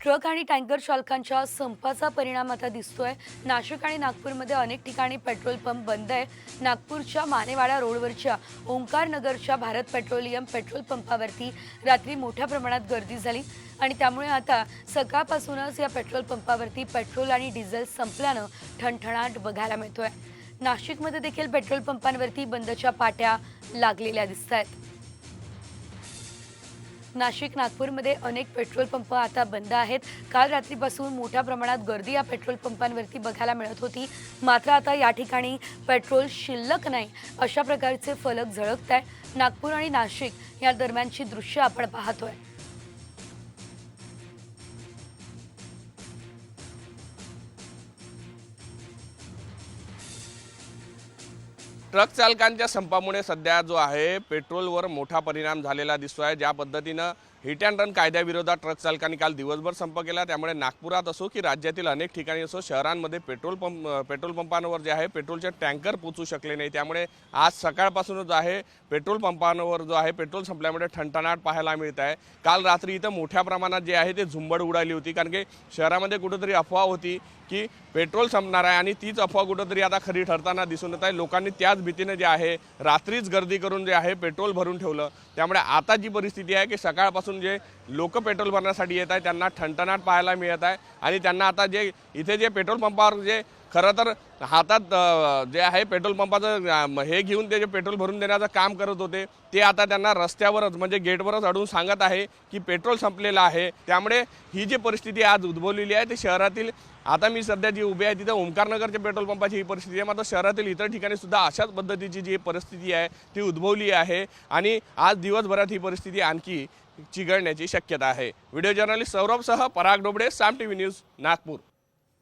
Truck आणि tanker चालकांच्या संपाचा परिणाम आता दिसतोय। नाशिक आणि नागपूरमध्ये अनेक ठिकाणी पेट्रोल पंप बंद आहे। नागपूरच्या मानेवाडा रोडवरच्या ओंकार नगरच्या भारत पेट्रोलियम पेट्रोल पंपावरती रात्री मोठ्या प्रमाणात गर्दी झाली आणि त्यामुळे आता सकाळपासूनच या पेट्रोल पंपावरती पेट्रोल आणि डिझेल संपल्यानं ठणठणाट बघायला मिळतोय। नाशिकमध्ये देखील पेट्रोल पंपांवरती बंदच्या पाट्या लागलेल्या दिसतायत। नाशिक नागपूरमध्ये अनेक पेट्रोल पंप आता बंद आहेत। काल रात्रीपासून मोठ्या प्रमाणात गर्दी या पेट्रोल पंपांवरती बघायला मिळत होती, मात्र आता या ठिकाणी पेट्रोल शिल्लक नाही अशा प्रकारचे फलक झळकत आहे। नागपूर आणि नाशिक या दरम्यानची दृश्य आपण पाहतोय। ट्रक चालकांच्या संपामुळे सध्या जो आहे पेट्रोलवर मोठा परिणाम झालेला दिसतोय। ज्या पद्धतीनं हिट अँड रन कायद्याविरोधात ट्रक चालकांनी काल दिवसभर संप केला, त्यामुळे नागपुरात असो की राज्यातील अनेक ठिकाणी असो शहरांमध्ये पेट्रोल पंपांवर जे आहे पेट्रोलचे टँकर पोहोचू शकले नाही। त्यामुळे आज सकाळपासूनच आहे पेट्रोल पंपांवर जो आहे पेट्रोल संपल्यामुळे ठणठणाट पाहायला मिळत आहे। काल रात्री इथं मोठ्या प्रमाणात जे आहे ते झुंबड उडाली होती, कारण की शहरामध्ये कुठेतरी अफवा होती की पेट्रोल संपणार आहे आणि तीच अफवा कुठेतरी आता खरी ठरताना दिसून येत आहे। लोकांनी त्याच भीतीने जे आहे रात्रीच गर्दी करून जे आहे पेट्रोल भरून ठेवलं। त्यामुळे आता जी परिस्थिती आहे की सकाळपासून जे लोक पेट्रोल भरण्यासाठी येत आहे त्यांना ठणठणाट पाहायला मिळत आहे आणि त्यांना आता जे इथे जे पेट्रोल पंपावर जे खरं तर हातात जे आहे पेट्रोल पंपाचं हे घेऊन ते जे पेट्रोल भरून देण्याचं काम करत होते ते आता त्यांना रस्त्यावरच म्हणजे गेटवरच अडवून सांगत आहे की पेट्रोल संपलेलं आहे। त्यामुळे ही जी परिस्थिती आज उद्भवलेली आहे ती शहरातील आता मी सध्या जी उभी आहे तिथे ओंकारनगरच्या पेट्रोल पंपाची ही परिस्थिती आहे, मात्र शहरातील इतर ठिकाणी सुद्धा अशाच पद्धतीची जी परिस्थिती आहे ती उद्भवली आहे आणि आज दिवसभरात ही परिस्थिती आणखी चिघळण्याची शक्यता आहे। व्हिडिओ जर्नलिस्ट सौरभसह पराग डोबडे, साम टीव्ही न्यूज, नागपूर।